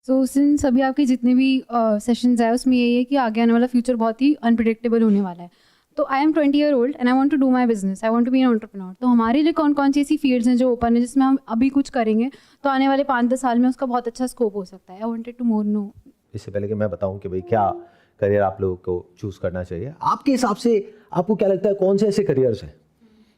So since अभी आपके जितने भी सेशंस आए उसमें यही है कि आगे आने वाला फ्यूचर बहुत ही अनप्रिडिक्टेबल होने वाला है। तो I am 20 year old and I want to do my business, I want to be an entrepreneur. तो हमारे लिए कौन कौन सी ऐसी फील्ड्स हैं जो ओपन है जिसमें हम अभी कुछ करेंगे तो आने वाले 5-10 साल में उसका बहुत अच्छा स्कोप हो सकता है? I wanted to more know. इससे पहले कि मैं बताऊं कि भाई क्या करियर आप लोगों को चूज करना चाहिए, आपके हिसाब से आपको क्या लगता है कौन से ऐसे करियर्स हैं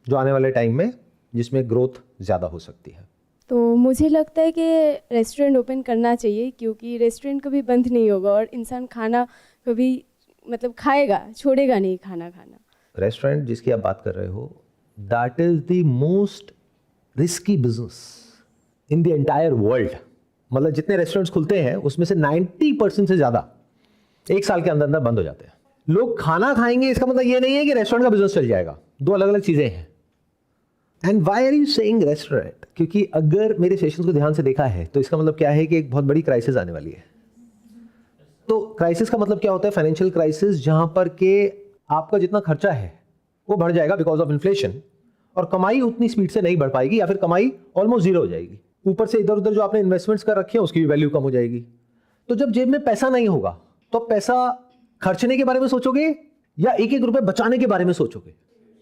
जो आने वाले टाइम में जिसमें ग्रोथ ज़्यादा हो सकती है? तो मुझे लगता है कि रेस्टोरेंट ओपन करना चाहिए, क्योंकि रेस्टोरेंट कभी बंद नहीं होगा और इंसान खाना कभी मतलब खाएगा, छोड़ेगा नहीं खाना खाना। रेस्टोरेंट जिसकी आप बात कर रहे हो, that is the most risky business in the entire world. मतलब जितने रेस्टोरेंट्स खुलते हैं उसमें से 90% से ज़्यादा 1 साल के अंदर अंदर बंद हो जाते हैं। लोग खाना खाएंगे इसका मतलब ये नहीं है कि रेस्टोरेंट का बिजनेस चल जाएगा, दो अलग अलग चीज़ें हैं। And why are you saying restaurant? क्योंकि अगर मेरे सेशंस को ध्यान से देखा है तो इसका मतलब क्या है कि एक बहुत बड़ी क्राइसिस आने वाली है। तो क्राइसिस का मतलब क्या होता है? फाइनेंशियल क्राइसिस, जहां पर के आपका जितना खर्चा है वो बढ़ जाएगा बिकॉज ऑफ इन्फ्लेशन, और कमाई उतनी स्पीड से नहीं बढ़ पाएगी या फिर कमाई ऑलमोस्ट जीरो हो जाएगी। ऊपर से इधर उधर जो आपने इन्वेस्टमेंट्स कर रखे हैं उसकी भी वैल्यू कम हो जाएगी। तो जब जेब में पैसा नहीं होगा तो पैसा खर्चने के बारे में सोचोगे या एक एक रुपए बचाने के बारे में सोचोगे?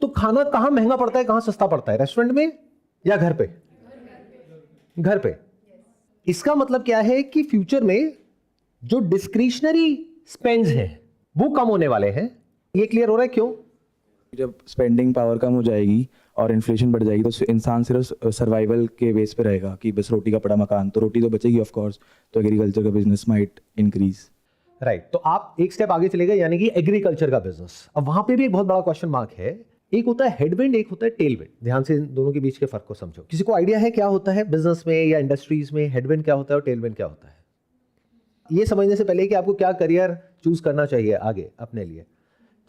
तो खाना कहां महंगा पड़ता है, कहां सस्ता पड़ता है, रेस्टोरेंट में या घर पे? घर पे। इसका मतलब क्या है कि फ्यूचर में जो डिस्क्रिशनरी स्पेंड्स हैं वो कम होने वाले हैं। ये क्लियर हो रहा है क्यों? जब स्पेंडिंग पावर कम हो जाएगी और इन्फ्लेशन बढ़ जाएगी तो इंसान सिर्फ सर्वाइवल के बेस पे रहेगा कि बस रोटी का पड़ा मकान, तो रोटी तो बचेगी ऑफ कोर्स, तो एग्रीकल्चर का बिजनेस माइट इंक्रीज। राइट। तो आप एक स्टेप आगे चले गए, यानी कि एग्रीकल्चर का बिजनेस। अब वहां पे भी एक बहुत बड़ा क्वेश्चन मार्क है। एक होता है हेडविंड, एक होता है टेलविंड। ध्यान से इन दोनों के बीच के फर्क को समझो। किसी को आइडिया है क्या होता है बिजनेस में या इंडस्ट्रीज में हेडविंड क्या होता है और टेलविंड क्या होता है? ये समझने से पहले कि आपको क्या करियर चूज करना चाहिए आगे अपने लिए,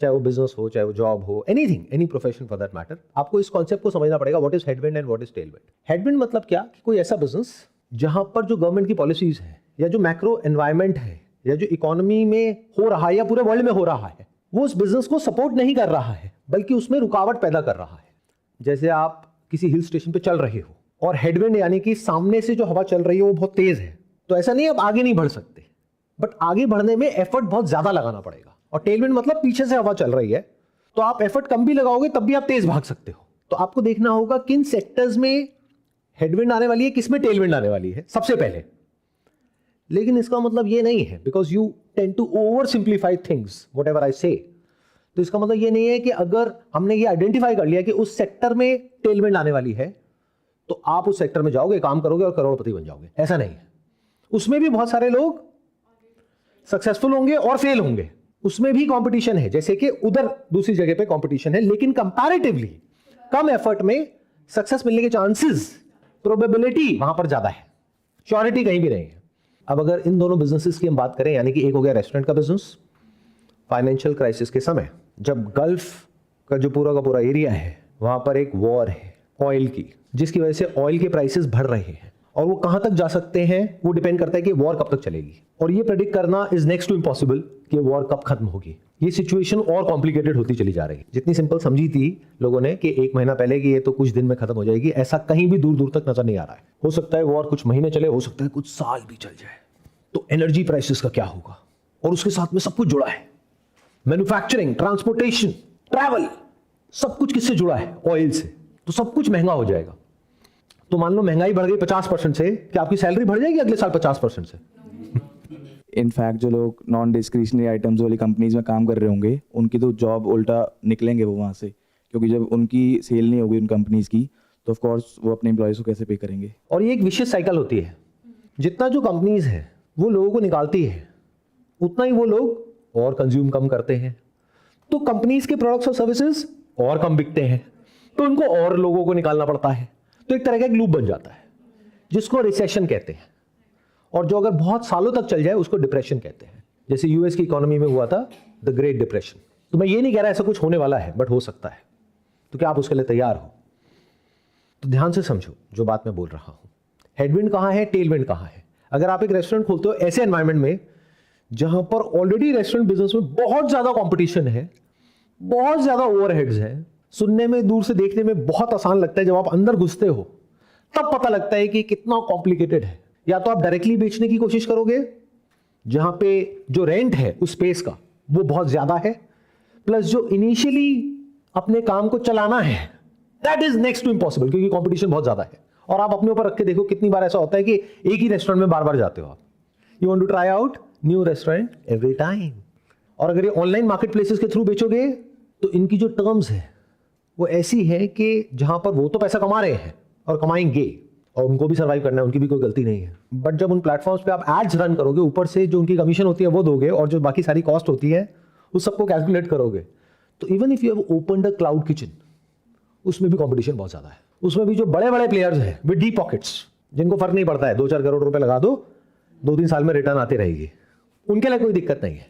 चाहे वो बिजनेस हो, चाहे वो जॉब हो, anything, any profession for that matter, आपको इस कॉन्सेप्ट को समझना पड़ेगा। What is headwind and what is Tailwind? Headwind मतलब क्या कि कोई ऐसा बिजनेस जहां पर जो गवर्नमेंट की पॉलिसीज है या जो मैक्रो एनवायरमेंट है या जो इकोनॉमी में हो रहा है या पूरे वर्ल्ड में हो रहा है वो उस बिजनेस को सपोर्ट नहीं कर रहा है बल्कि उसमें रुकावट पैदा कर रहा है। जैसे आप किसी हिल स्टेशन पे चल रहे हो और हेडविंड यानी कि सामने से जो हवा चल रही है वो बहुत तेज है, तो ऐसा नहीं आप आगे नहीं बढ़ सकते, बट आगे बढ़ने में एफर्ट बहुत ज्यादा लगाना पड़ेगा। और टेलविंड मतलब पीछे से हवा चल रही है तो आप एफर्ट कम भी लगाओगे तब भी आप तेज भाग सकते हो। तो आपको देखना होगा किन सेक्टर्स में हेडविंड आने वाली है, किसमें टेलविंड आने वाली है सबसे पहले। लेकिन इसका मतलब ये नहीं है, because you tend to over simplify things whatever I say. तो इसका मतलब ये नहीं है कि अगर हमने ये आइडेंटिफाई कर लिया कि उस सेक्टर में टेलविंड आने वाली है तो आप उस सेक्टर में जाओगे, काम करोगे और करोड़पति बन जाओगे। ऐसा नहीं है। उसमें भी बहुत सारे लोग सक्सेसफुल होंगे और फेल होंगे, उसमें भी कंपटीशन है, जैसे कि उधर दूसरी जगह पे कंपटीशन है, लेकिन कंपैरेटिवली कम एफर्ट में सक्सेस मिलने के चांसेस, प्रोबेबिलिटी वहां पर ज्यादा है, श्योरिटी कहीं भी नहीं है। अब अगर इन दोनों बिजनेसेस की हम बात करें, यानी कि एक हो गया रेस्टोरेंट का बिजनेस, फाइनेंशियल क्राइसिस के समय जब गल्फ का जो पूरा का पूरा एरिया है वहां पर एक वॉर है ऑयल की, जिसकी वजह से ऑयल के प्राइसेस बढ़ रहे हैं और वो कहां तक जा सकते हैं वो डिपेंड करता है कि वॉर कब तक चलेगी। और ये प्रेडिक्ट करना इज नेक्स्ट टू इम्पॉसिबल कि वॉर कब खत्म होगी। ये सिचुएशन और कॉम्प्लिकेटेड होती चली जा रही है। जितनी सिंपल समझी थी लोगों ने कि 1 महीना पहले कि ये तो कुछ दिन में खत्म हो जाएगी, ऐसा कहीं भी दूर दूर तक नजर नहीं आ रहा है। हो सकता है वॉर कुछ महीने चले, हो सकता है कुछ साल भी चल जाए। तो एनर्जी प्राइसेस का क्या होगा? और उसके साथ में सब कुछ जुड़ा है, मैन्युफैक्चरिंग, ट्रांसपोर्टेशन, ट्रैवल, सब कुछ किससे जुड़ा है? ऑयल से। तो सब कुछ महंगा हो जाएगा। तो मान लो महंगाई बढ़ गई 50% से, क्या आपकी सैलरी बढ़ जाएगी अगले साल 50% से? इनफैक्ट जो लोग नॉन डिस्क्रिशनरी आइटम्स वाली कंपनीज में काम कर रहे होंगे उनकी तो जॉब उल्टा निकलेंगे वो वहाँ से, क्योंकि जब उनकी सेल नहीं होगी उन कंपनीज की तो ऑफ कोर्स वो अपने एम्प्लॉयज़ को कैसे पे करेंगे। और ये एक विशियस साइकिल होती है। जितना जो कंपनीज है वो लोगों को निकालती है उतना ही वो लोग और कंज्यूम कम करते हैं, तो कंपनीज के प्रोडक्ट्स और सर्विसेज और कम बिकते हैं, तो उनको और लोगों को निकालना पड़ता है। तो एक तरह का एक लूप बन जाता है जिसको रिसेशन कहते हैं, और जो अगर बहुत सालों तक चल जाए उसको डिप्रेशन कहते हैं। जैसे यूएस की इकोनॉमी में हुआ था द ग्रेट डिप्रेशन। तो मैं ये नहीं कह रहा ऐसा कुछ होने वाला है, बट हो सकता है। तो क्या आप उसके लिए तैयार हो? तो ध्यान से समझो जो बात मैं बोल रहा हूं। हेडविंड कहां है, टेलविंड कहां है? अगर आप एक रेस्टोरेंट खोलते हो ऐसे एनवायरमेंट में जहां पर ऑलरेडी रेस्टोरेंट बिजनेस में बहुत ज्यादा कंपटीशन है, बहुत ज्यादा ओवरहेड्स है, सुनने में, दूर से देखने में बहुत आसान लगता है, जब आप अंदर घुसते हो तब पता लगता है कि कितना कॉम्प्लिकेटेड है। या तो आप डायरेक्टली बेचने की कोशिश करोगे जहां पे जो रेंट है उस स्पेस का वो बहुत ज्यादा है, प्लस जो इनिशियली अपने काम को चलाना है that is next to impossible, क्योंकि कंपटीशन बहुत ज्यादा है। और आप अपने ऊपर रख के देखो कितनी बार ऐसा होता है कि एक ही रेस्टोरेंट में बार बार जाते हो आप। You want to try out new restaurant every time. और अगर ये ऑनलाइन मार्केट प्लेसेस के थ्रू बेचोगे तो इनकी जो टर्म्स है वो ऐसी है कि जहां पर वो तो पैसा कमा रहे हैं और कमाएंगे और उनको भी सर्वाइव करना है, उनकी भी कोई गलती नहीं है, बट जब उन प्लेटफॉर्म्स पे आप एड्स रन करोगे, ऊपर से जो उनकी कमीशन होती है वो दोगे और जो बाकी सारी कॉस्ट होती है उस सबको कैलकुलेट करोगे, तो even if you have opened a cloud kitchen, उसमें भी कंपटीशन बहुत ज्यादा है। उसमें भी जो बड़े बड़े प्लेयर्स हैं विद डीप पॉकेट्स, जिनको फर्क नहीं पड़ता है 2-4 करोड़ रुपए लगा दो, 2-3 साल में रिटर्न आती रहेगी, उनके लिए कोई दिक्कत नहीं है।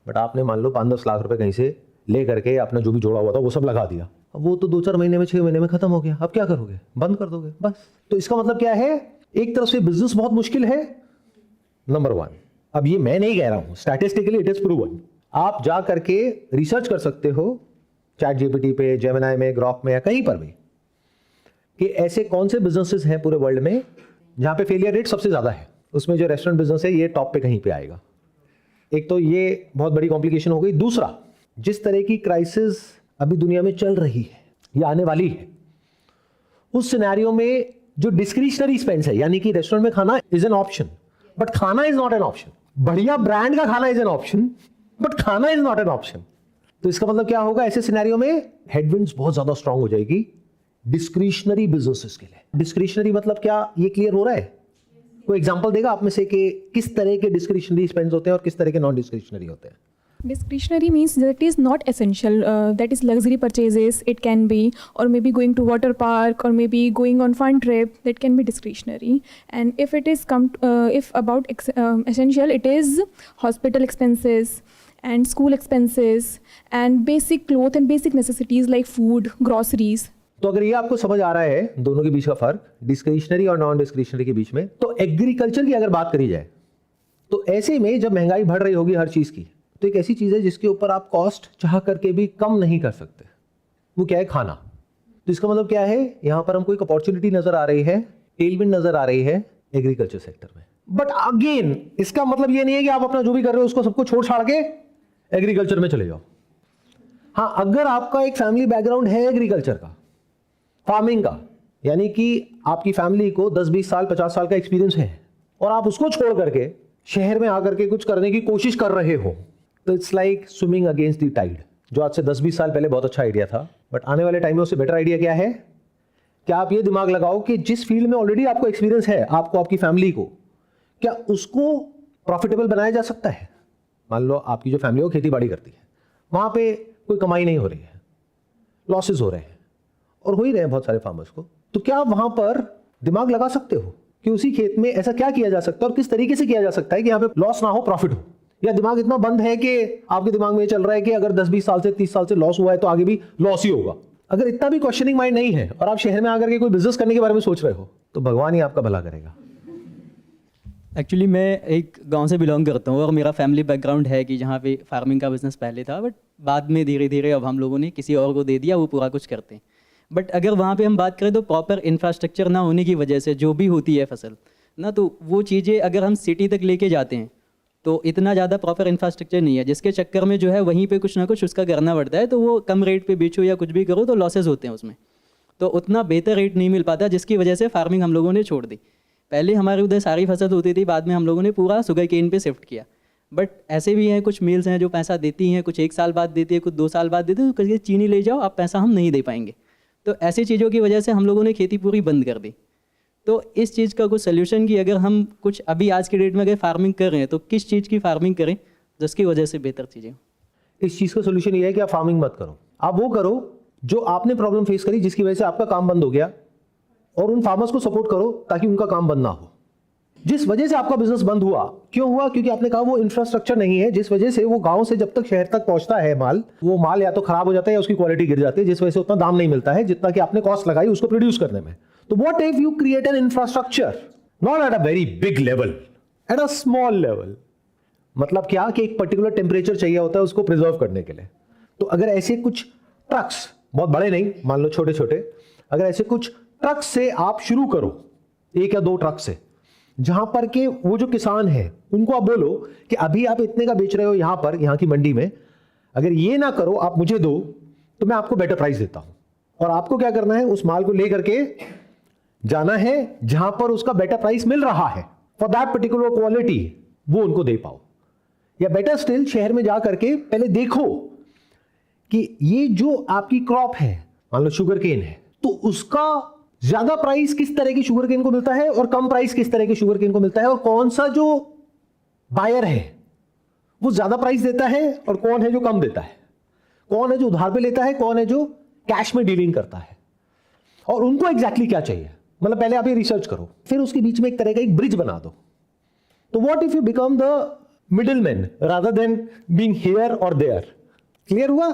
बट आपने मान लो 5-10 लाख रुपए कहीं से ले करके अपना जो भी जोड़ा हुआ था वो सब लगा दिया, अब वो तो 2-4 महीने में 6 महीने में खत्म हो गया, अब क्या करोगे? बंद कर दोगे बस। तो इसका मतलब क्या है? एक तरफ से बिजनेस बहुत मुश्किल है, नंबर 1। अब ये मैं नहीं कह रहा हूं, स्टैटिस्टिकली इट इज प्रूवन। आप जा करके रिसर्च कर सकते हो चैट जीपीटी पे, जेमिनी में, ग्रॉक में या कहीं पर भी, कि ऐसे कौन से बिजनेसेस हैं पूरे वर्ल्ड में जहां पे फेलियर रेट सबसे ज्यादा है। उसमें जो रेस्टोरेंट बिजनेस है ये टॉप पे कहीं पे आएगा। एक तो ये बहुत बड़ी कॉम्प्लिकेशन हो गई। दूसरा, जिस तरह की क्राइसिस अभी दुनिया में चल रही है या आने वाली है, उस सिनेरियो में जो डिस्क्रिशनरी स्पेंड्स है, यानी कि रेस्टोरेंट में खाना इज एन ऑप्शन बट खाना इज नॉट एन ऑप्शन। बढ़िया ब्रांड का खाना इज एन ऑप्शन बट खाना इज नॉट एन ऑप्शन। तो इसका मतलब क्या होगा? ऐसे सिनेरियो में हेडविंड्स बहुत ज्यादा स्ट्रांग हो जाएगी डिस्क्रिशनरी बिजनेसेस के लिए। डिस्क्रिशनरी मतलब क्या, ये क्लियर हो रहा है? कोई एग्जांपल देगा आप में से कि किस तरह के डिस्क्रिशनरी स्पेंड्स होते हैं और किस तरह के नॉन डिस्क्रिशनरी होते हैं? Discretionary means that is not essential. That is luxury purchases. It can be, or maybe going to water park, or maybe going on fun trip. That can be discretionary. And if it is if about essential, it is hospital expenses and school expenses and basic clothes and basic necessities like food, groceries. तो अगर ये आपको समझ आ रहा है दोनों के बीच का फर्क, डिस्क्रिशनरी और नॉन डिस्क्रिशनरी के बीच में, तो एग्रीकल्चर की अगर बात करी जाए तो ऐसे में जब महंगाई बढ़ रही होगी हर चीज की, तो एक ऐसी चीज है जिसके ऊपर आप कॉस्ट चाह करके भी कम नहीं कर सकते, वो क्या है? खाना। तो इसका मतलब क्या है? यहां पर हमको एक अपॉर्चुनिटी नजर आ रही है, टेलविंड नजर आ रही है एग्रीकल्चर सेक्टर में। बट अगेन इसका मतलब ये नहीं है कि आप अपना जो भी कर रहे हो उसको सबको छोड़ छाड़ के एग्रीकल्चर में चले जाओ। हाँ, अगर आपका एक फैमिली बैकग्राउंड है एग्रीकल्चर का, फार्मिंग का, यानी कि आपकी फैमिली को 10-20 साल 50 साल का एक्सपीरियंस है और आप उसको छोड़ करके शहर में आकर के कुछ करने की कोशिश कर रहे हो, तो it's like swimming against the tide, जो आज से 10-20 साल पहले बहुत अच्छा आइडिया था, बट आने वाले टाइम में उससे बेटर आइडिया क्या है? क्या आप ये दिमाग लगाओ कि जिस फील्ड में ऑलरेडी आपको एक्सपीरियंस है, आपको, आपकी फैमिली को, क्या उसको प्रॉफिटेबल बनाया जा सकता है? मान लो आपकी जो फैमिली हो खेती बाड़ी करती है, वहां पे कोई कमाई नहीं हो रही है, लॉसेज हो रहे हैं और हो ही रहे हैं बहुत सारे फार्मर्स को, तो क्या आप वहां पर दिमाग लगा सकते हो कि उसी खेत में ऐसा क्या किया जा सकता है और किस तरीके से किया जा सकता है कि यहाँ पे लॉस ना हो, प्रॉफिट हो? या दिमाग इतना बंद है कि आपके दिमाग में ये चल रहा है कि अगर 10-20 साल से 30 साल से लॉस हुआ है तो आगे भी लॉस ही होगा? अगर इतना भी क्वेश्चनिंग माइंड नहीं है और आप शहर में आकर के कोई बिजनेस करने के बारे में सोच रहे हो, तो भगवान ही आपका भला करेगा। एक्चुअली मैं एक गांव से बिलोंग करता हूँ और मेरा फैमिली बैकग्राउंड है कि जहाँ पे फार्मिंग का बिज़नेस पहले था, बट बाद में धीरे धीरे अब हम लोगों ने किसी और को दे दिया, वो पूरा कुछ करते हैं। बट अगर वहाँ पे हम बात करें तो प्रॉपर इंफ्रास्ट्रक्चर ना होने की वजह से जो भी होती है फसल ना, तो वो चीज़ें अगर हम सिटी तक लेके जाते हैं तो इतना ज़्यादा प्रॉपर इंफ्रास्ट्रक्चर नहीं है, जिसके चक्कर में जो है वहीं पे कुछ ना कुछ उसका करना पड़ता है, तो वो कम रेट पे बेचो या कुछ भी करो तो लॉसेज होते हैं उसमें, तो उतना बेहतर रेट नहीं मिल पाता, जिसकी वजह से फार्मिंग हम लोगों ने छोड़ दी। पहले हमारे उधर सारी फसल होती थी, बाद में हम लोगों ने पूरा शुगर केन पे शिफ्ट किया। बट ऐसे भी हैं कुछ मिल्स हैं जो पैसा देती हैं, कुछ 1 साल बाद देती है, कुछ 2 साल बाद देती है, तो कहीं चीनी ले जाओ आप, पैसा हम नहीं दे पाएंगे। तो ऐसी चीज़ों की वजह से हम लोगों ने खेती पूरी बंद कर दी। तो इस चीज़ का कुछ सोल्यूशन कि अगर हम कुछ अभी आज के डेट में अगर फार्मिंग कर रहे हैं तो किस चीज़ की फार्मिंग करें जिसकी वजह से बेहतर चीज़ें? इस चीज़ का सोल्यूशन ये है कि आप फार्मिंग मत करो, आप वो करो जो आपने प्रॉब्लम फेस करी जिसकी वजह से आपका काम बंद हो गया, और उन फार्मर्स को सपोर्ट करो ताकि उनका काम बंद ना हो। जिस वजह से आपका बिजनेस बंद हुआ, क्यों हुआ? क्योंकि आपने कहा वो इंफ्रास्ट्रक्चर नहीं है, जिस वजह से वो गांव से जब तक शहर तक पहुंचता है माल, वो माल या तो खराब हो जाता है या उसकी क्वालिटी गिर जाती है, जिस वजह से उतना दाम नहीं मिलता है जितना कि आपने कॉस्ट लगाई उसको प्रोड्यूस करने में। तो what if you create N infrastructure not at a very big level, at a small level? मतलब क्या कि एक पर्टिकुलर टेम्परेचर चाहिए होता है उसको प्रिजर्व करने के लिए। तो अगर ऐसे कुछ ट्रक्स, बहुत बड़े नहीं, मान लो छोटे छोटे, अगर ऐसे कुछ ट्रक्स से आप शुरू करो, 1 या 2 ट्रक से, जहां पर के वो जो किसान है उनको आप बोलो कि अभी आप इतने का बेच रहे हो यहां पर, यहां की मंडी में, अगर ये ना करो, आप मुझे दो तो मैं आपको बेटर प्राइस देता हूं। और आपको क्या करना है, उस माल को लेकर के जाना है जहां पर उसका बेटर प्राइस मिल रहा है फॉर दैट पर्टिकुलर क्वालिटी, वो उनको दे पाओ। या बेटर स्टिल, शहर में जा करके पहले देखो कि ये जो आपकी क्रॉप है, मान लो शुगर केन है, तो उसका ज्यादा प्राइस किस तरह की शुगर केन को मिलता है और कम प्राइस किस तरह की शुगर केन को मिलता है, और कौन सा जो बायर है वो ज्यादा प्राइस देता है और कौन है जो कम देता है, कौन है जो उधार पे लेता है, कौन है जो कैश में डीलिंग करता है, और उनको एग्जैक्टली क्या चाहिए। मतलब पहले आप ये रिसर्च करो, फिर उसके बीच में एक तरह का एक ब्रिज बना दो। तो what if you become the middle man rather than being here और देयर। क्लियर हुआ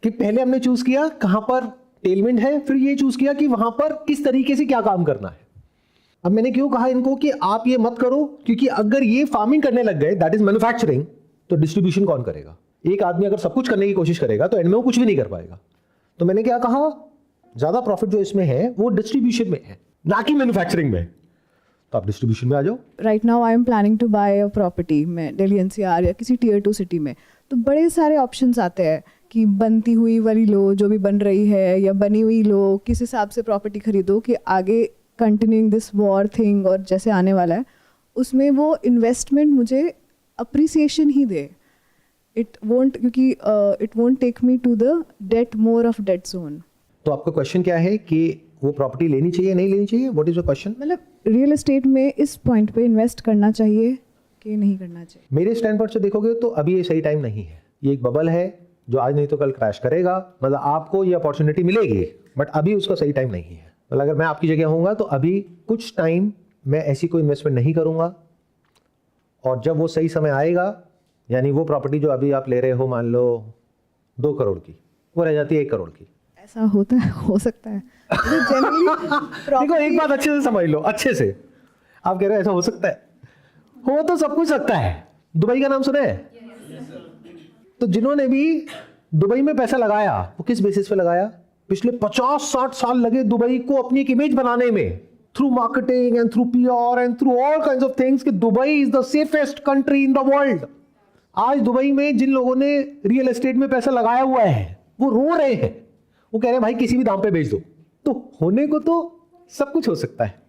कि पहले हमने चूज किया कहां पर टेलविंड है, फिर ये चूज किया कि वहां पर किस तरीके से क्या काम करना है। अब मैंने क्यों कहा इनको कि आप ये मत करो, क्योंकि अगर ये फार्मिंग करने लग गए, दैट इज मैन्युफैक्चरिंग, तो डिस्ट्रीब्यूशन कौन करेगा। एक आदमी अगर सब कुछ करने की कोशिश करेगा तो एंड में वो कुछ भी नहीं कर पाएगा। तो मैंने क्या कहा, ज्यादा प्रॉफिट जो इसमें है वो डिस्ट्रीब्यूशन में है, ना कि मैन्युफैक्चरिंग में। तो आप डिस्ट्रीब्यूशन में आ जाओ। Right now I am planning to buy a property में दिल्ली एनसीआर या किसी टियर 2 सिटी में, तो बड़े सारे ऑप्शंस आते हैं कि बनती हुई वाली लो, जो भी बन रही है, या बनी हुई लो, किस हिसाब से प्रॉपर्टी खरीदो कि आगे कंटिन्यूइंग दिस वॉर थिंग और जैसे आने वाला है उसमें वो इन्वेस्टमेंट मुझे अप्रिसिएशन ही दे। इट वोंट, क्योंकि it won't take me to the date, more of date zone. तो आपका क्वेश्चन क्या है कि वो प्रॉपर्टी लेनी चाहिए नहीं लेनी चाहिए, व्हाट इज योर क्वेश्चन। मतलब रियल एस्टेट में इस पॉइंट पे इन्वेस्ट करना चाहिए कि नहीं करना चाहिए। मेरे स्टैंड पॉइंट से देखोगे तो अभी ये सही टाइम नहीं है। ये एक बबल है जो आज नहीं तो कल क्रैश करेगा। मतलब आपको ये अपॉर्चुनिटी मिलेगी बट अभी उसका सही टाइम नहीं है। मतलब अगर मैं आपकी जगह होऊंगा तो अभी कुछ टाइम मैं ऐसी कोई इन्वेस्टमेंट नहीं करूंगा, और जब वो सही समय आएगा, यानी वो प्रॉपर्टी जो अभी आप ले रहे हो, मान लो 2 करोड़ की, वो रह जाती है 1 करोड़ की। ऐसा होता है, हो सकता है। देखो एक बात अच्छे से समझ लो, अच्छे से। आप कह रहे हो ऐसा हो सकता है, हो तो सब कुछ सकता है। दुबई का नाम सुना है? तो जिन्होंने भी दुबई में पैसा लगाया वो किस बेसिस पे लगाया? पिछले 50-60 साल लगे दुबई को अपनी एक इमेज बनाने में, through marketing and through PR and through all kinds of things, कि Dubai is the safest country in the world. आज दुबई में जिन लोगों ने रियल एस्टेट में पैसा लगाया हुआ है वो रो रहे हैं, वो कह रहे हैं भाई किसी भी दाम पे बेच दो। तो होने को तो सब कुछ हो सकता है।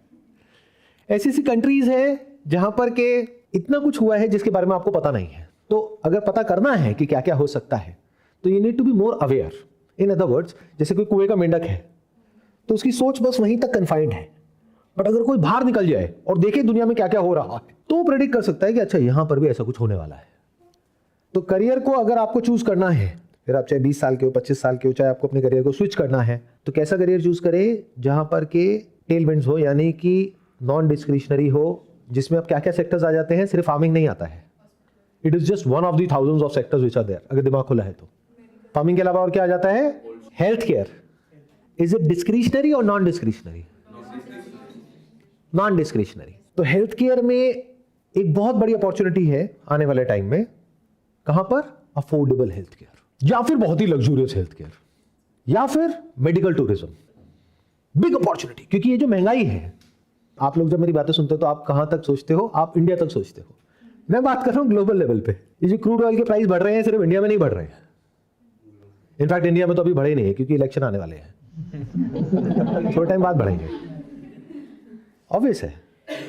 ऐसी ऐसी कंट्रीज है जहां पर के इतना कुछ हुआ है जिसके बारे में आपको पता नहीं है। तो अगर पता करना है कि क्या क्या हो सकता है तो you need to be more aware. In other words, जैसे कोई कुएं का मेंढक है तो उसकी सोच बस वहीं तक कन्फाइंड है, बट अगर कोई बाहर निकल जाए और देखे दुनिया में क्या क्या हो रहा है तो वो प्रेडिक्ट कर सकता है कि अच्छा यहां पर भी ऐसा कुछ होने वाला है। तो करियर को अगर आपको चूज करना है, फिर आप चाहे 20 साल के हो, 25 साल के हो, चाहे आपको अपने करियर को स्विच करना है, तो कैसा करियर चूज करें जहां पर के टेलविंड्स हो, यानी कि नॉन डिस्क्रिशनरी हो, जिसमें अब क्या क्या सेक्टर्स आ जाते हैं। सिर्फ फार्मिंग नहीं आता है, it is just one of the thousands of sectors which are there, अगर दिमाग खुला है तो। फार्मिंग के अलावा और क्या आ जाता है? Health care. Is it discretionary और नॉन डिस्क्रिशनरी? Non discretionary. तो हेल्थ केयर में एक बहुत बड़ी अपॉर्चुनिटी है आने वाले टाइम में। कहां पर? अफोर्डेबल हेल्थ केयर, या फिर बहुत ही लग्जूरियस हेल्थ केयर, या फिर मेडिकल टूरिज्म। बिग अपॉर्चुनिटी, क्योंकि ये जो महंगाई है, आप लोग जब मेरी बातें सुनते हो तो आप कहां तक सोचते हो? आप इंडिया तक सोचते हो। मैं बात कर रहा हूं ग्लोबल लेवल पे। ये जो क्रूड ऑयल के प्राइस बढ़ रहे हैं सिर्फ इंडिया में नहीं बढ़ रहे हैं। इनफैक्ट इंडिया में तो अभी बढ़े नहीं है क्योंकि इलेक्शन आने वाले हैं। थोड़े टाइम बाद बढ़ेंगे, ऑब्वियस है।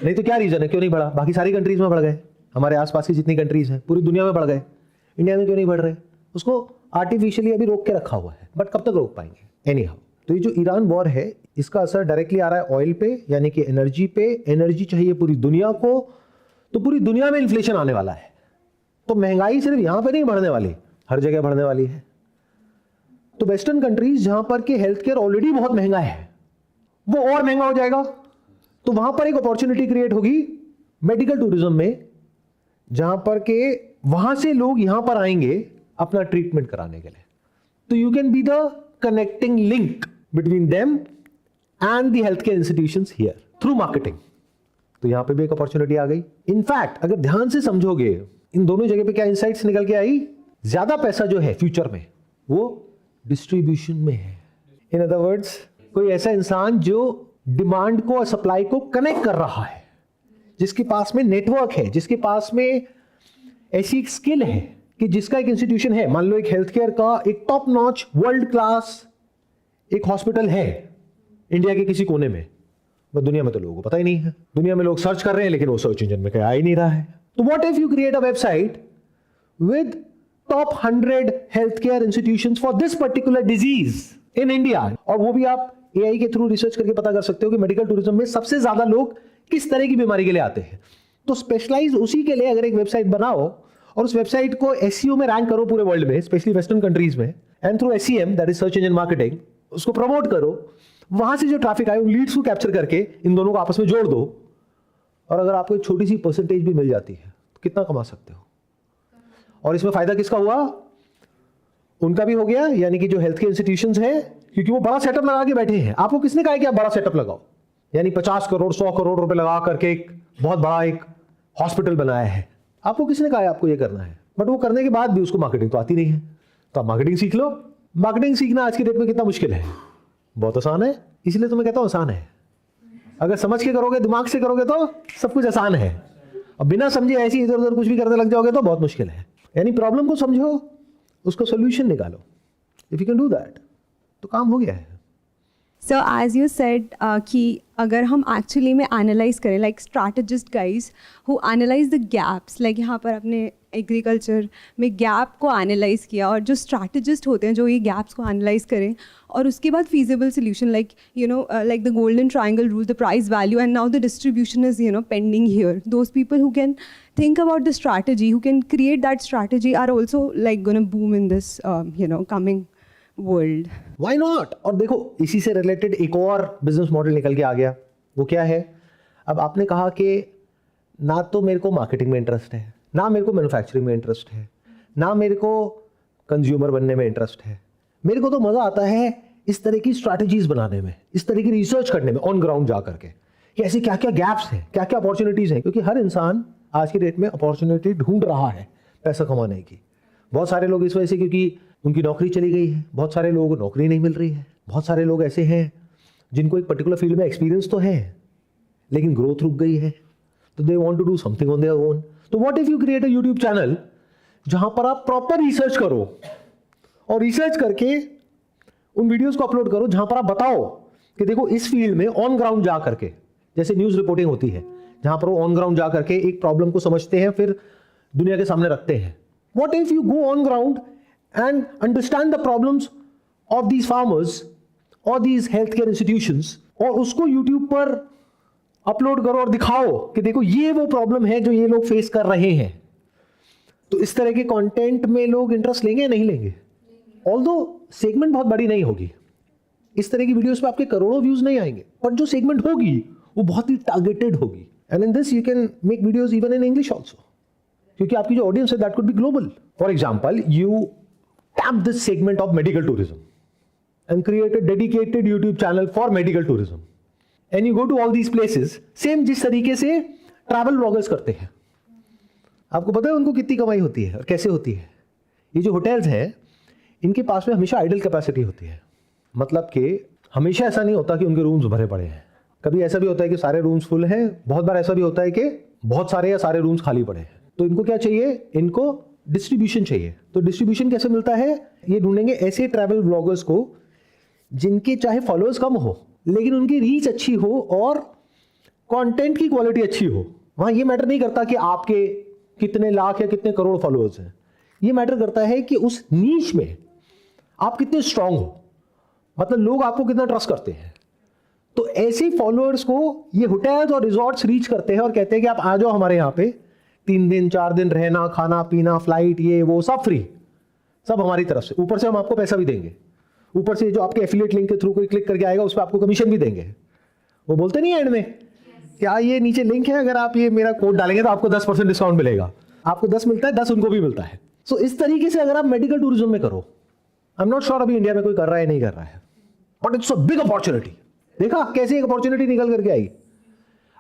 नहीं तो क्या रीजन है क्यों नहीं बढ़ा? बाकी सारी कंट्रीज में बढ़ गए, हमारे आसपास की जितनी कंट्रीज हैं पूरी दुनिया में बढ़ गए, इंडिया में क्यों नहीं बढ़ रहे? उसको आर्टिफिशियली अभी रोक के रखा हुआ है, बट कब तक रोक पाएंगे? एनी हाउ, तो ये जो ईरान वॉर है इसका असर डायरेक्टली आ रहा है ऑयल पे, यानी कि एनर्जी पे। एनर्जी चाहिए पूरी दुनिया को, तो पूरी दुनिया में इन्फ्लेशन आने वाला है। तो महंगाई सिर्फ यहां पे नहीं बढ़ने वाली, हर जगह बढ़ने वाली है। तो वेस्टर्न कंट्रीज जहां पर के हेल्थ केयर ऑलरेडी बहुत महंगा है, वो और महंगा हो जाएगा। तो वहां पर एक अपॉर्चुनिटी क्रिएट होगी मेडिकल टूरिज्म में, जहां पर के वहां से लोग यहां पर आएंगे अपना ट्रीटमेंट कराने के लिए। तो you can be the connecting link between them and the health care institutions here through marketing. तो यहां पे भी एक अपॉर्चुनिटी आ गई। इनफैक्ट अगर ध्यान से समझोगे इन दोनों जगह पे क्या इंसाइट्स निकल के आई? ज्यादा पैसा जो है फ्यूचर में वो डिस्ट्रीब्यूशन में है। इन अदर वर्ड्स, कोई ऐसा इंसान जो डिमांड को और सप्लाई को कनेक्ट कर रहा है, जिसके पास में नेटवर्क है, जिसके पास में ऐसी एक स्किल है कि जिसका एक इंस्टीट्यूशन है, मान लो एक हेल्थ केयर का एक टॉप नॉच वर्ल्ड क्लास एक हॉस्पिटल है इंडिया के किसी कोने में, बस दुनिया में तो लोगों को पता ही नहीं है। दुनिया में लोग सर्च कर रहे हैं लेकिन वो सर्च इंजन में कहीं आ ही नहीं रहा है। तो what if you create a website with top 100 health care institutions for this particular disease in India, और वो भी आप एआई के थ्रू रिसर्च करके पता कर सकते हो कि मेडिकल टूरिज्म में सबसे ज्यादा लोग किस तरह की बीमारी के लिए आते हैं। तो स्पेशलाइज उसी के लिए अगर एक वेबसाइट बनाओ और उस वेबसाइट को एसईओ में रैंक करो पूरे वर्ल्ड में, स्पेशली वेस्टर्न कंट्रीज में, and through SEM that is search engine marketing उसको प्रमोट करो, वहां से जो ट्रैफिक आए उन लीड्स को कैप्चर करके इन दोनों को आपस में जोड़ दो, और अगर आपको एक छोटी सी परसेंटेज भी मिल जाती है तो कितना कमा सकते हो। और इसमें फायदा किसका हुआ? उनका भी हो गया, यानी कि जो हेल्थ केयर इंस्टीट्यूशंस हैं, क्योंकि वो बड़ा सेटअप लगा के बैठे हैं। आपको किसने कहा कि आप बड़ा सेटअप लगाओ, यानी 50 करोड़ 100 करोड़ रुपए लगा करके एक बहुत बड़ा एक हॉस्पिटल बनाया है, आपको किसने कहा है आपको ये करना है? बट वो करने के बाद भी उसको मार्केटिंग तो आती नहीं है, तो आप मार्केटिंग सीख लो। मार्केटिंग सीखना आज की डेट में कितना मुश्किल है? बहुत आसान है, इसलिए तो मैं कहता हूं आसान है। अगर समझ के करोगे, दिमाग से करोगे तो सब कुछ आसान है, और बिना समझे ऐसे इधर उधर कुछ भी करने लग जाओगे तो बहुत मुश्किल है। यानी प्रॉब्लम को समझो, उसको सोल्यूशन निकालो। If you can do that तो काम हो गया है। So as you said कि अगर हम एक्चुअली में एनालाइज करें, like strategist guys who analyse the gaps, like यहाँ पर अपने एग्रीकल्चर में गैप को एनालाइज किया, और जो स्ट्रैटेजिस्ट होते हैं जो ये गैप्स को एनालाइज करें और उसके बाद feasible solution, like you know like the golden triangle rule, the price value and now the distribution is pending here. Those people who can think about the strategy, who can create that strategy, are also like going to boom in this coming world. Why not? और देखो इसी से related एक और business model निकल के आ गया। वो क्या है? अब आपने कहा कि ना तो मेरे को मार्केटिंग में इंटरेस्ट है, ना मेरे को मैन्युफैक्चरिंग में इंटरेस्ट है, ना मेरे को कंज्यूमर बनने में इंटरेस्ट है, मेरे को तो मजा आता है इस तरह की स्ट्रैटेजीज बनाने में, इस तरह की रिसर्च करने में, ऑन ग्राउंड जा करके कि ऐसे क्या क्या गैप्स हैं, क्या क्या अपॉर्चुनिटीज हैं। क्योंकि हर इंसान आज की डेट में अपॉर्चुनिटी ढूंढ रहा है पैसा कमाने की। बहुत सारे लोग इस वजह से क्योंकि उनकी नौकरी चली गई है, बहुत सारे लोगों को नौकरी नहीं मिल रही है, बहुत सारे लोग ऐसे हैं जिनको एक पर्टिकुलर फील्ड में एक्सपीरियंस तो है लेकिन ग्रोथ रुक गई है, तो they want to do something on their own. तो what if you create a YouTube channel जहां पर आप प्रॉपर रिसर्च करो, और रिसर्च करके उन वीडियोस को अपलोड करो जहां पर आप बताओ कि देखो इस फील्ड में ऑन ग्राउंड जा करके, जैसे न्यूज़ रिपोर्टिंग होती है जहां पर वो ऑन ग्राउंड जा करके एक प्रॉब्लम को समझते हैं फिर दुनिया के सामने रखते हैं। What if you go on ground and understand the problems of these farmers और दीज हेल्थ केयर इंस्टीट्यूशंस, और उसको यूट्यूब पर अपलोड करो और दिखाओ कि देखो ये वो प्रॉब्लम है जो ये लोग फेस कर रहे हैं। तो इस तरह के कंटेंट में लोग इंटरेस्ट लेंगे या नहीं लेंगे? ऑल्दो सेगमेंट बहुत बड़ी नहीं होगी, इस तरह की वीडियोस पे आपके करोड़ों व्यूज नहीं आएंगे, पर जो सेगमेंट होगी वो बहुत ही टारगेटेड होगी। And in this you can make videos even in English also, क्योंकि आपकी जो ऑडियंस है that could be global. For example, you tap this segment of medical tourism and create a dedicated YouTube channel for medical tourism, and you go to all these places, same जिस तरीके से travel bloggers करते हैं। आपको पता है उनको कितनी कमाई होती है और कैसे होती है? ये जो होटल्स हैं इनके पास में हमेशा आइडल कैपेसिटी होती है, मतलब कि हमेशा ऐसा नहीं होता कि उनके रूम्स भरे पड़े हैं। कभी ऐसा भी होता है कि सारे रूम्स फुल हैं, बहुत बार ऐसा भी होता है कि बहुत सारे या सारे रूम्स खाली पड़े हैं। तो इनको क्या चाहिए? इनको डिस्ट्रीब्यूशन चाहिए। तो डिस्ट्रीब्यूशन कैसे मिलता है? ये ढूंढेंगे ऐसे ट्रैवल ब्लॉगर्स को जिनके चाहे फॉलोअर्स कम हो लेकिन उनकी रीच अच्छी हो और कंटेंट की क्वालिटी अच्छी हो। वहां ये मैटर नहीं करता कि आपके कितने लाख या कितने करोड़ फॉलोअर्स हैं, ये मैटर करता है कि उस नीश में आप कितने स्ट्रांग हो, मतलब लोग आपको कितना ट्रस्ट करते हैं। तो ऐसे फॉलोअर्स को ये होटल्स और रिजॉर्ट्स रीच करते हैं और कहते हैं कि आप आ जाओ हमारे यहाँ पे 3 दिन 4 दिन रहना, खाना पीना, फ्लाइट, ये वो सब फ्री, सब हमारी तरफ से, ऊपर से हम आपको पैसा भी देंगे, ऊपर से जो आपके एफिलिएट लिंक के थ्रू कोई क्लिक करके आएगा उस पर आपको कमीशन भी देंगे। वो बोलते नहीं है एंड में क्या ये नीचे लिंक है, अगर आप ये मेरा कोड डालेंगे तो आपको 10% डिस्काउंट मिलेगा। आपको 10 मिलता है, 10 उनको भी मिलता है। सो इस तरीके से अगर आप मेडिकल टूरिज्म में करो, आई एम नॉट श्योर अभी इंडिया में कोई कर रहा है नहीं कर रहा है, but it's a big opportunity. देखा कैसे एक अपॉर्चुनिटी निकल करके आई।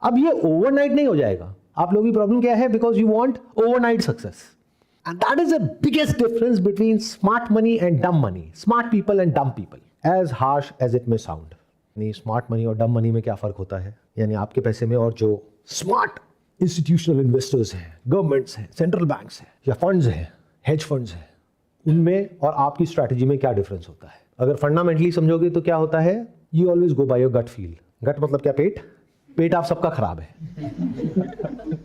अब ये ओवरनाइट नहीं हो जाएगा। आप लोगों की प्रॉब्लम क्या है? Because you want overnight success, and that is the biggest difference between smart money and dumb money, smart people and dumb people, as harsh as it may sound. नहीं, स्मार्ट मनी और dumb money में क्या फर्क होता है? यानी आपके पैसे में और जो स्मार्ट इंस्टीट्यूशनल इन्वेस्टर्स हैं, गवर्नमेंट्स हैं, सेंट्रल बैंक्स हैं या फंड्स हैं, हेज फंड्स हैं, उनमें और आपकी स्ट्रैटेजी में क्या डिफरेंस होता है? अगर फंडामेंटली समझोगे तो क्या होता है, you always go by your gut feel. Gut मतलब क्या? पेट। पेट आप सबका खराब है।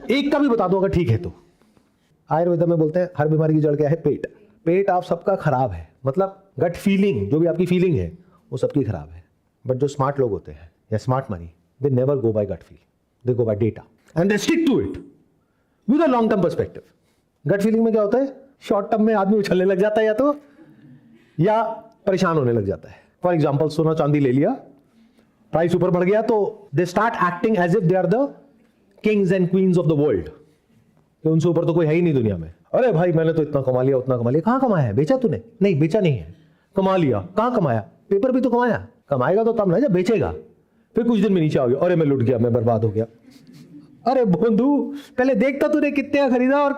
एक का भी बता दो अगर ठीक है तो। आयुर्वेद में बोलते हैं हर बीमारी की जड़ क्या है? पेट। पेट आप सबका खराब है, मतलब गट फीलिंग, जो भी आपकी फीलिंग है वो सबकी खराब है। बट जो स्मार्ट लोग होते हैं या smart money, they never go by gut feel, they go by data and they stick to it with a long term perspective. Gut feeling में क्या होता है? शॉर्ट टर्म में आदमी उछलने लग जाता है या परेशान होने लग जाता है। फॉर एग्जाम्पल सोना चांदी ले लिया, प्राइस ऊपर बढ़ गया तो they start acting as if they are the kings and queens of the world, कि उनसे ऊपर तो कोई है ही नहीं दुनिया में। अरे भाई मैंने तो इतना कमा लिया, उतना कमा लिया। कहाँ कमाया है? बेचा तूने? नहीं बेचा नहीं है, कमा लिया। कहाँ कमाया? पेपर भी तो कमाया। कमाएगा तो तब ना जब बेचेगा। फिर कुछ दिन में नीचे आ गया, अरे मैं लुट गया, मैं बर्बाद हो गया। अरे बंधु पहले देखता तूने कितने का खरीदा और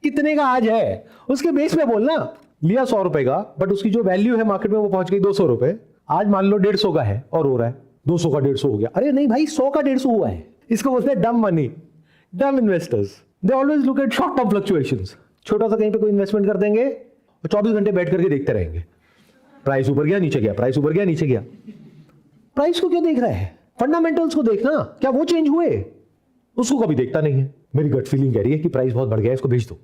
कितने का आज है, उसके बेस पे बोलना। लिया 100 रुपए का, बट उसकी जो वैल्यू है मार्केट में वो पहुंच गई 200 रुपए। आज मान लो 150 का है और हो रहा है 200 का 150 हो गया। अरे नहीं भाई, 100 का 150 हुआ है। इसको बोलते हैं डम मनी, डम investors. They always look at short term fluctuations. छोटा सा कहीं पे कोई इन्वेस्टमेंट कर देंगे और 24 घंटे बैठ करके देखते रहेंगे, प्राइस ऊपर गया नीचे गया, प्राइस ऊपर गया नीचे गया। प्राइस को क्यों देख रहा है? फंडामेंटल्स को देखना, क्या वो चेंज हुए? उसको कभी देखता नहीं है। मेरी गट फीलिंग कह रही है कि प्राइस बहुत बढ़ गया है, इसको भेज दो।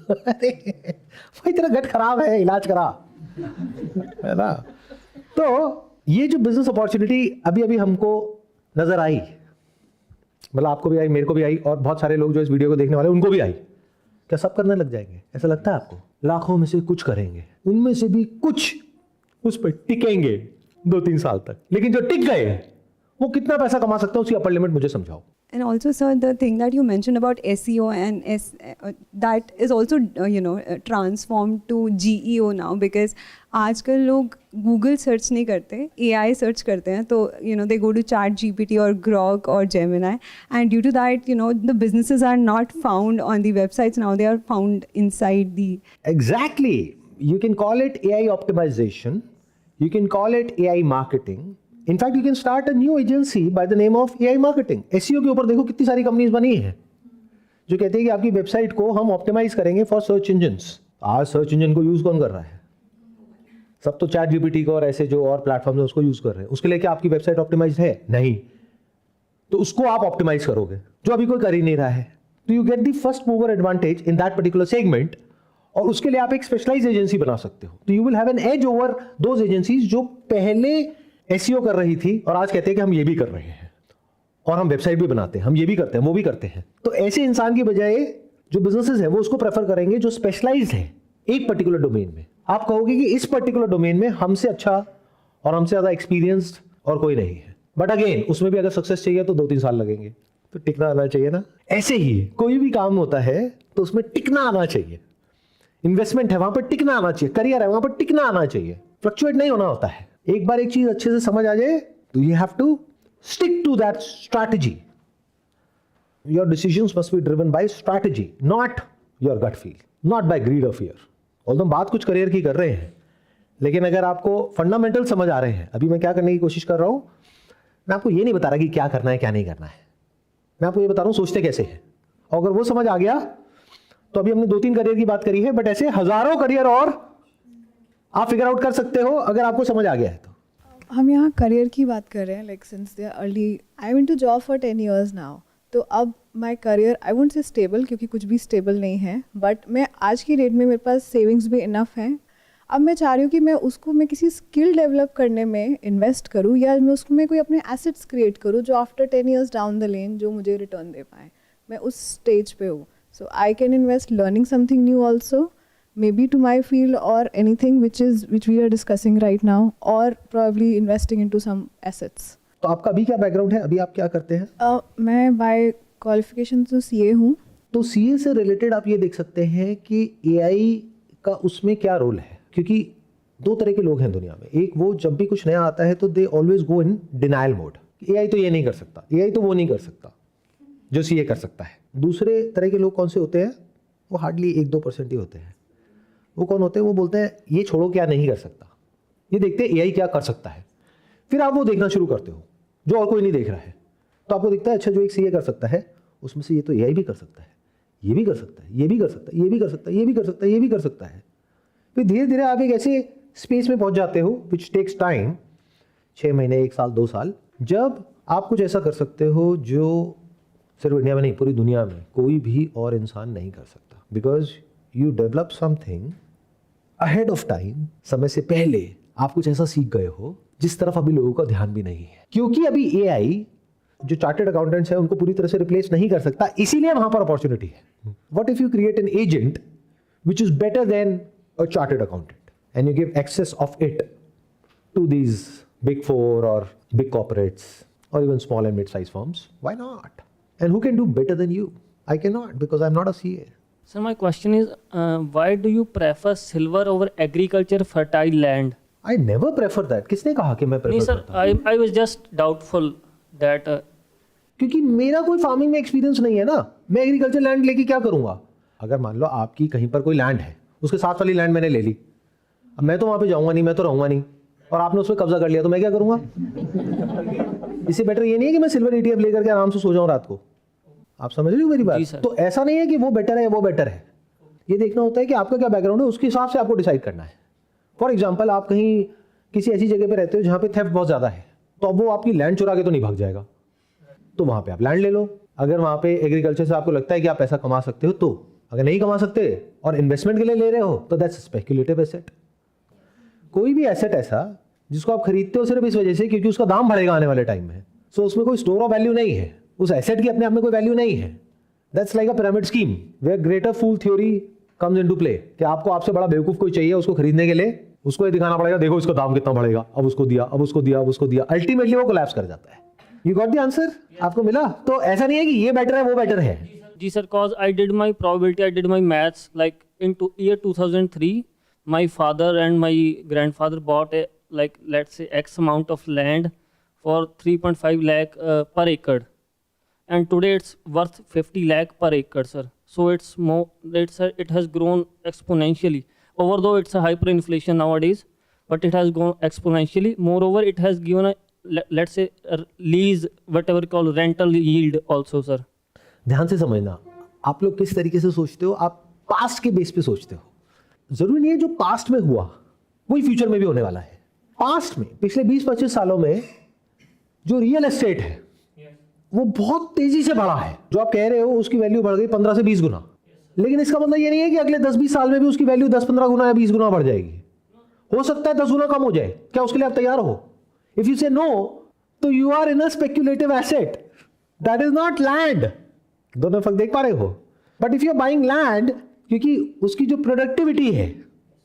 अरे भाई तेरा गट खराब है, इलाज करा, है ना? तो ये जो बिजनेस अपॉर्चुनिटी अभी अभी हमको नजर आई, मतलब आपको भी आई, मेरे को भी आई, और बहुत सारे लोग जो इस वीडियो को देखने वाले उनको भी आई। क्या सब करने लग जाएंगे? ऐसा लगता है आपको? लाखों में से कुछ करेंगे, उनमें से भी कुछ उस पर टिकेंगे 2-3 साल तक। लेकिन जो टिक गए वो कितना पैसा कमा सकता है, उसकी अपर लिमिट मुझे समझाओ। And also, sir, the thing that you mentioned about SEO and that is also, transformed to GEO now, because आजकल लोग Google सर्च नहीं करते, AI सर्च करते हैं। तो they go to ChatGPT or Grok or Gemini, and due to that, the businesses are not found on the websites now; they are found inside the. Exactly. You can call it AI optimization. You can call it AI marketing. In fact, you can start a new agency by the name of AI marketing. SEO के ऊपर देखो कितनी सारी companies बनी हैं जो कहती है कि आपकी वेबसाइट को हम ऑप्टिमाइज करेंगे फॉर सर्च इंजन्स। आज सर्च इंजन को यूज कौन कर रहा है? सब तो चैट जीपीटी को और ऐसे जो और प्लेटफॉर्म है उसको यूज कर रहे हैं। उसके लिए क्या आपकी वेबसाइट ऑप्टिमाइज है? नहीं। तो उसको आप ऑप्टिमाइज करोगे, जो अभी कोई कर ही नहीं रहा है। तो you get the first mover advantage in that particular segment, और उसके लिए आप एक स्पेशलाइज एजेंसी बना सकते हो। तो you will have an edge over those agencies जो पहले एसईओ कर रही थी और आज कहते हैं कि हम ये भी कर रहे हैं और हम वेबसाइट भी बनाते हैं, हम ये भी करते हैं, वो भी करते हैं। तो ऐसे इंसान की बजाय जो बिजनेसेस हैं वो उसको प्रेफर करेंगे जो स्पेशलाइज्ड है एक पर्टिकुलर डोमेन में। आप कहोगे कि इस पर्टिकुलर डोमेन में हमसे अच्छा और हमसे ज्यादा एक्सपीरियंस्ड और कोई नहीं है। बट अगेन उसमें भी अगर सक्सेस चाहिए तो 2-3 साल लगेंगे। तो टिकना आना चाहिए ना। ऐसे ही कोई भी काम होता है तो उसमें टिकना आना चाहिए। इन्वेस्टमेंट है वहां पर टिकना आना चाहिए, करियर है वहां पर टिकना आना चाहिए, फ्लक्चुएट नहीं होना होता है। एक बार एक चीज अच्छे से समझ आ जाए तो you have to stick to that strategy. Your decisions must be driven by strategy, not your gut feel, not by greed और फियर। ऑल्दो हम बात कुछ करियर की कर रहे हैं, लेकिन अगर आपको फंडामेंटल समझ आ रहे हैं, अभी मैं क्या करने की कोशिश कर रहा हूं, मैं आपको ये नहीं बता रहा कि क्या करना है क्या नहीं करना है, मैं आपको ये बता रहा हूं सोचते कैसे हैं। और अगर वो समझ आ गया तो अभी हमने 2-3 करियर की बात करी है, बट ऐसे हजारों करियर और आप फिगर आउट कर सकते हो अगर आपको समझ आ गया है तो। हम यहाँ करियर की बात कर रहे हैं, like since the early I went to job for 10 years now. तो अब my career I won't say stable, क्योंकि कुछ भी स्टेबल नहीं है, बट मैं आज की डेट में मेरे पास सेविंग्स भी इनफ हैं। अब मैं चाह रही हूँ कि मैं किसी स्किल डेवलप करने में इन्वेस्ट करूँ, या मैं उसमें कोई अपने एसेट्स क्रिएट करूँ जो after 10 years down the lane जो मुझे रिटर्न दे पाए। मैं उस स्टेज पे हूँ। So I can invest learning something new also, maybe to my field, or anything which we are discussing right now, or probably investing into some assets. तो आपका अभी क्या बैकग्राउंड है, अभी आप क्या करते हैं? मैं बाय क्वालिफिकेशन तो सीए हूँ। तो सीए से रिलेटेड आप ये देख सकते हैं कि एआई का उसमें क्या रोल है, क्योंकि 2 तरह के लोग हैं दुनिया में। एक वो जब भी कुछ नया आता है तो they always go in denial mode, AI तो ये नहीं कर सकता, एआई तो वो नहीं कर सकता जो सीए कर सकता है। दूसरे तरह के लोग कौन से होते हैं? वो हार्डली 1-2% ही होते हैं। वो कौन होते हैं? वो बोलते हैं ये छोड़ो क्या नहीं कर सकता, ये देखते हैं एआई क्या कर सकता है। फिर आप वो देखना शुरू करते हो जो और कोई नहीं देख रहा है, तो आपको दिखता है अच्छा जो एक सीए कर सकता है उसमें से ये तो एआई भी कर सकता है, ये भी कर सकता है, ये भी कर सकता है, ये भी कर सकता है, ये भी कर सकता है, ये भी कर सकता है। फिर धीरे धीरे आप एक ऐसे स्पेस में पहुंच जाते हो विच टेक्स टाइम, 6 महीने, 1 साल, 2 साल, जब आप कुछ ऐसा कर सकते हो जो सिर्फ इंडिया में नहीं पूरी दुनिया में कोई भी और इंसान नहीं कर सकता, because you develop something ahead of time, समय से पहले आप कुछ ऐसा सीख गए हो जिस तरफ अभी लोगों का ध्यान भी नहीं है। क्योंकि अभी एआई जो चार्टर्ड अकाउंटेंट्स हैं उनको पूरी तरह से रिप्लेस नहीं कर सकता, इसीलिए वहां पर अपॉर्चुनिटी है। What if you create an agent which is better than a chartered accountant and you give access of it to these big 4 or big corporates or even small and mid-sized firms? Why not? And who can do better than you? I cannot, because I'm not a CA. Sir, my question is, why do you prefer silver over agriculture fertile land? I never prefer that. किसने कहा कि मैं नहीं prefer sir, करता हूँ? I was just doubtful that क्योंकि मेरा कोई फार्मिंग में एक्सपीरियंस नहीं है ना, मैं एग्रीकल्चर लैंड लेके क्या करूंगा? अगर मान लो आपकी कहीं पर कोई लैंड है, उसके साथ वाली लैंड मैंने ले ली, अब मैं तो वहां पे जाऊंगा नहीं, मैं तो रहूंगा नहीं, और आपने उस पर कब्जा कर लिया, तो मैं क्या करूंगा? इससे बेटर ये नहीं है कि मैं सिल्वर ETF लेकर के आराम से सो जाऊं रात को। आप समझ रहे हो मेरी बात? तो ऐसा नहीं है कि वो बेटर है, वो बेटर है। ये देखना होता है कि आपका क्या बैकग्राउंड है, उसके हिसाब से आपको डिसाइड करना है। फॉर एग्जाम्पल, आप कहीं किसी ऐसी जगह पे रहते हो जहाँ पे थेफ्ट बहुत ज़्यादा है, तो अब वो आपकी लैंड चुरा के तो नहीं भाग जाएगा, तो वहाँ पे आप लैंड ले लो। अगर वहाँ पे एग्रीकल्चर से आपको लगता है कि आप पैसा कमा सकते हो, तो अगर नहीं कमा सकते और इन्वेस्टमेंट के लिए ले रहे हो, तो दैट्स स्पेक्युलेटिव एसेट। कोई भी एसेट ऐसा जिसको आप खरीदते हो सिर्फ इस वजह से क्योंकि उसका दाम बढ़ेगा आने वाले टाइम में, सो उसमें कोई स्टोर ऑफ वैल्यू नहीं है, उस एसेट की अपने आप में कोई वैल्यू नहीं है। That's like a pyramid scheme where greater fool theory comes into play, कि आपको आपसे बड़ा बेवकूफ कोई चाहिए उसको खरीदने के लिए, उसको ये दिखाना पड़ेगा देखो इसका दाम कितना बढ़ेगा, अब उसको दिया, अब उसको दिया, अब उसको दिया, अल्टीमेटली वो कोलैप्स कर जाता है। You got the answer? आपको मिला? तो ऐसा नहीं है कि ये बेटर है वो बेटर है। जी sir, cause I did my probability, I did my maths, like in year 2003, my father and my grandfather bought a, like let's say X amount of land for 3.5 lakh per acre, and today it's worth 50 lakh per acre, sir. So it's more, it has grown exponentially. Although it's a hyperinflation nowadays, but it has grown exponentially. Moreover, it has given a, let's say, a lease, whatever called rental yield also, sir. ध्यान से समझना, आप लोग किस तरीके से सोचते हो, आप पास्ट के बेस पे सोचते हो। जरूरी नहीं है जो पास्ट में हुआ वही फ्यूचर में भी होने वाला है। पास्ट में पिछले 20-25 सालों में जो रियल एस्टेट है वो बहुत तेजी से बढ़ा है। जो आप कह रहे हो उसकी वैल्यू बढ़ गई 15 से 20 गुना, लेकिन इसका मतलब ये नहीं है कि अगले 10-20 साल में भी उसकी वैल्यू 10-15 गुना या 20 गुना बढ़ जाएगी। हो सकता है 10 गुना कम हो जाए। क्या उसके लिए आप तैयार हो? इफ यू से नो, तो you are in a speculative asset, that is not land. दोनों फर्क देख पा रहे हो? But if you are buying land, क्योंकि उसकी जो प्रोडक्टिविटी है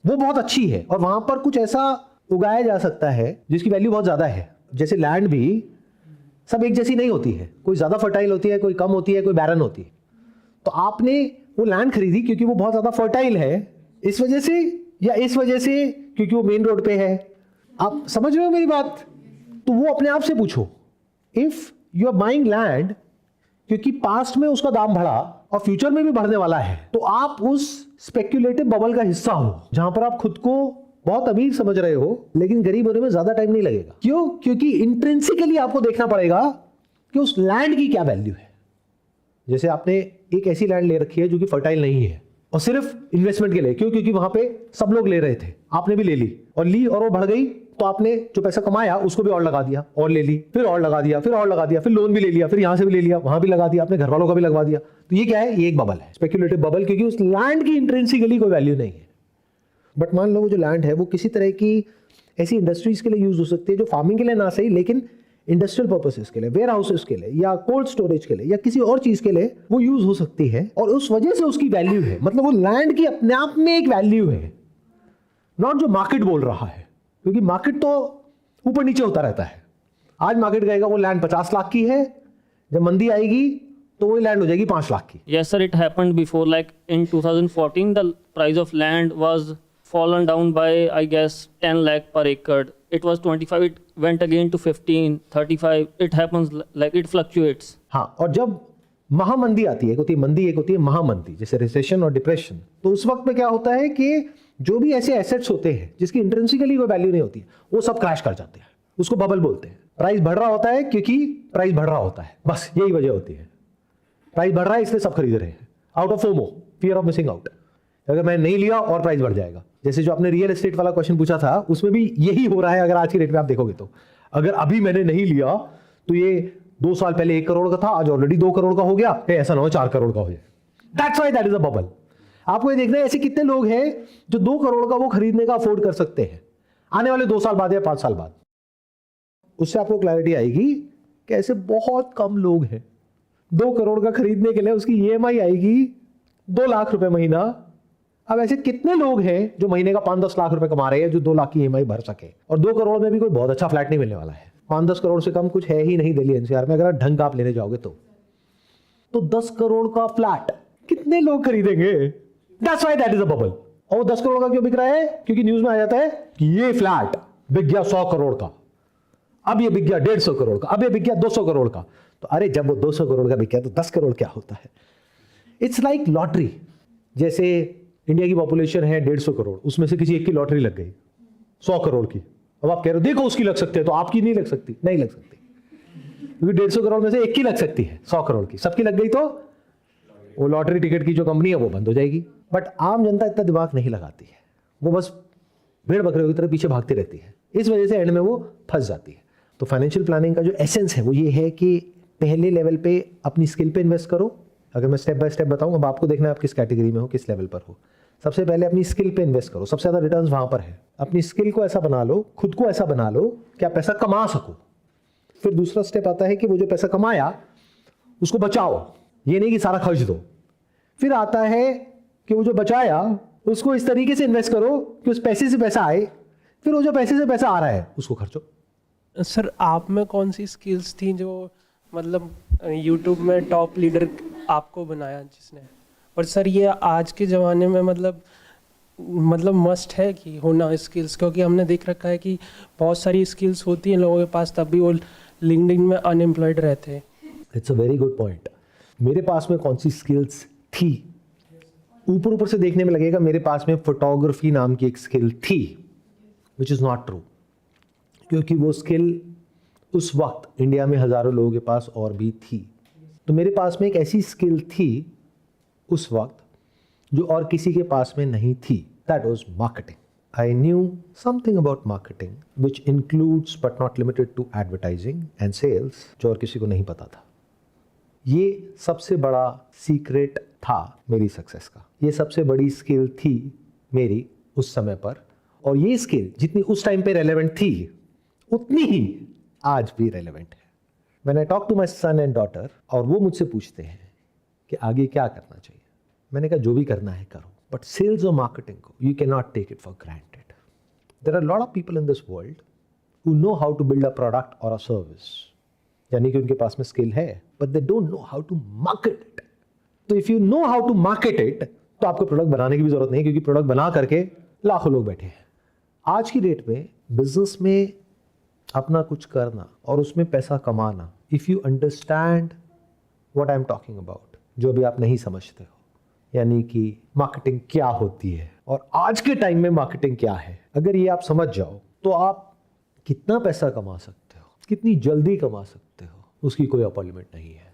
वो बहुत अच्छी है और वहां पर कुछ ऐसा उगाया जा सकता है जिसकी वैल्यू बहुत ज्यादा है। जैसे लैंड भी सब एक जैसी नहीं होती है, कोई ज्यादा फर्टाइल होती है, कोई कम होती है, कोई बैरन होती है। तो आपने वो लैंड खरीदी क्योंकि वो बहुत ज्यादा फर्टाइल है इस वजह से, या इस वजह से क्योंकि वो मेन रोड पे है। आप समझ रहे हो मेरी बात? तो वो अपने आप से पूछो, if you are buying land क्योंकि पास्ट में उसका दाम बढ़ा और फ्यूचर में भी बढ़ने वाला है, तो आप उस स्पेक्युलेटिव बबल का हिस्सा हो जहां पर आप खुद को बहुत अमीर समझ रहे हो, लेकिन गरीब होने में ज्यादा टाइम नहीं लगेगा। क्यों? क्योंकि इंट्रिंसिकली आपको देखना पड़ेगा कि उस लैंड की क्या वैल्यू है। जैसे आपने एक ऐसी लैंड ले रखी है जो कि फर्टाइल नहीं है और सिर्फ इन्वेस्टमेंट के लिए, क्यों? क्योंकि वहां पे सब लोग ले रहे थे, आपने भी ले ली और वो बढ़ गई, तो आपने जो पैसा कमाया उसको भी और लगा दिया और ले ली, फिर और लगा दिया, फिर और लगा दिया, फिर लोन भी ले लिया, फिर यहां से भी ले लिया, वहां भी लगा दिया, अपने घर वालों का भी लगवा दिया। तो ये क्या है? ये एक बबल है, स्पेक्युलेटिव बबल, क्योंकि उस लैंड की इंट्रिंसिकली कोई वैल्यू नहीं है। बट मान लो वो जो लैंड है वो किसी तरह की ऐसी इंडस्ट्रीज के लिए यूज हो सकती है जो फार्मिंग के लिए ना सही, लेकिन इंडस्ट्रियल पर्पसेस के लिए, वेयर हाउसेस के लिए, या कोल्ड स्टोरेज के लिए, या किसी और चीज के लिए वो यूज हो सकती है, और उस वजह से उसकी वैल्यू है। मतलब वो लैंड की अपने आप में एक वैल्यू है, नॉट जो मार्केट बोल रहा है, क्योंकि मार्केट तो ऊपर नीचे होता रहता है। आज मार्केट कहेगा वो लैंड 50 लाख की है, जब मंदी आएगी तो वो लैंड हो जाएगी 5 लाख की। Yes, sir, it happened before. Like in 2014, the price of land was fallen down by, I guess, 10 lakh per acre. It was 25, it went again to 15, 35. It happens like it fluctuates. हाँ, और जब महामंदी आती है, एक होती है मंदी, एक होती है महामंदी, जैसे रिसेशन और डिप्रेशन, तो उस वक्त में क्या होता है कि जो भी ऐसे एसेट्स होते हैं जिसकी इंट्रिंसिकली कोई वैल्यू नहीं होती, वो सब क्रैश कर जाते हैं। उसको बबल बोलते हैं। प्राइस बढ़ रहा होता है क्योंकि प्राइस बढ़ रहा होता है, बस यही वजह होती है। प्राइस बढ़ रहा है इसलिए सब खरीद रहे हैं, out of FOMO, fear of missing out. अगर मैं नहीं लिया और प्राइस बढ़ जाएगा। जैसे जो आपने रियल एस्टेट वाला क्वेश्चन पूछा था, उसमें भी यही हो रहा है। अगर आज की डेट में आप देखोगे तो अगर अभी मैंने नहीं लिया तो ये 2 साल पहले 1 करोड़ का था, आज ऑलरेडी 2 करोड़ का हो गया, ऐसा ना हो 4 करोड़ का हो जाए। That's why that is a bubble. आपको ये देखना है ऐसे कितने लोग हैं जो 2 करोड़ का वो खरीदने का अफोर्ड कर सकते हैं आने वाले 2 साल बाद या 5 साल बाद। उससे आपको क्लैरिटी आएगी कि ऐसे बहुत कम लोग हैं। 2 करोड़ का खरीदने के लिए उसकी EMI आएगी 2 लाख रुपए महीना। अब ऐसे कितने लोग हैं जो महीने का 5-10 लाख रुपए कमा रहे हैं जो 2 लाख की EMI भर सके, और 2 करोड़ में भी कोई बहुत अच्छा फ्लैट नहीं मिलने वाला है। 5-10 करोड़ से कम कुछ है ही नहीं दिल्ली NCR में, अगर ढंग का आप लेने जाओगे तो 10 करोड़ का फ्लैट कितने लोग खरीदेंगे? That's why that is a bubble. और 10 करोड़ का क्यों बिक रहा है? क्योंकि न्यूज में आ जाता है कि ये फ्लैट बिक गया 100 करोड़ का, अब ये बिक गया 150 करोड़ का, अब ये बिक गया 200 करोड़ का। तो अरे जब वो 200 करोड़ का बिक गया तो 10 करोड़ क्या होता है? It's like lottery. जैसे इंडिया की पॉपुलेशन है 150 करोड़, उसमें से किसी एक की लॉटरी लग गई 100 करोड़ की। अब आप कह रहे हो देखो उसकी लग सकती है, तो आपकी नहीं लग सकती? नहीं लग सकती, क्योंकि 150 करोड़ में से एक की लग सकती है 100 करोड़ की। सबकी लग गई तो वो लॉटरी टिकट की जो कंपनी है वो बंद हो जाएगी। बट आम जनता इतना दिमाग नहीं लगाती है, वो बस भेड़ बकरे की तरह पीछे भागती रहती है। इस वजह से एंड में वो फंस जाती है। तो फाइनेंशियल प्लानिंग का जो एसेंस है वो ये है कि पहले लेवल पे अपनी स्किल पे इन्वेस्ट करो। अगर मैं स्टेप बाय स्टेप बताऊं, अब आपको देखना है आप किस कैटेगरी में हो, किस लेवल पर हो। सबसे पहले अपनी स्किल पे इन्वेस्ट करो, सबसे ज़्यादा रिटर्न्स वहाँ पर है। अपनी स्किल को ऐसा बना लो, खुद को ऐसा बना लो कि आप पैसा कमा सको। फिर दूसरा स्टेप आता है कि वो जो पैसा कमाया उसको बचाओ, ये नहीं कि सारा खर्च दो। फिर आता है कि वो जो बचाया उसको इस तरीके से इन्वेस्ट करो कि उस पैसे से पैसा आए, फिर वो जो पैसे से पैसा आ रहा है उसको खर्चो। सर आप में कौन सी स्किल्स थी जो मतलब यूट्यूब में टॉप लीडर आपको बनाया जिसने? और सर ये आज के ज़माने में मतलब मस्ट है कि होना स्किल्स, क्योंकि हमने देख रखा है कि बहुत सारी स्किल्स होती हैं लोगों के पास, तब भी वो लिंक्डइन में अनएम्प्लॉयड रहते हैं। It's a very good point. मेरे पास में कौन सी स्किल्स थी? ऊपर ऊपर से देखने में लगेगा मेरे पास में फोटोग्राफी नाम की एक स्किल थी, विच इज़ नॉट ट्रू, क्योंकि वो स्किल उस वक्त इंडिया में हज़ारों लोगों के पास और भी थी। तो मेरे पास में एक ऐसी स्किल थी उस वक्त जो और किसी के पास में नहीं थी, that was marketing. I knew something about marketing which includes but not limited to advertising and sales, जो और किसी को नहीं पता था। ये सबसे बड़ा सीक्रेट था मेरी सक्सेस का, ये सबसे बड़ी स्किल थी मेरी उस समय पर। और ये स्किल जितनी उस टाइम पे रेलेवेंट थी उतनी ही आज भी रेलेवेंट है। When I talk to my son and daughter और वो मुझसे पूछते हैं कि आगे क्या करना चाहिए, मैंने कहा जो भी करना है करो, बट सेल्स और मार्केटिंग को you can not take it for granted. There are lot of people in this world who know how to build a product और अ सर्विस, यानी कि उनके पास में स्किल है but they don't know how to market it. तो if you know how to market it तो आपको product बनाने की भी जरूरत नहीं, क्योंकि प्रोडक्ट बना करके लाखों लोग बैठे हैं। आज की डेट में बिजनेस में अपना कुछ करना और उसमें पैसा कमाना, if you understand what I am talking about, जो अभी आप नहीं समझते हो, यानी कि मार्केटिंग क्या होती है और आज के टाइम में मार्केटिंग क्या है, अगर ये आप समझ जाओ तो आप कितना पैसा कमा सकते हो, कितनी जल्दी कमा सकते हो, उसकी कोई अपर लिमिट नहीं है।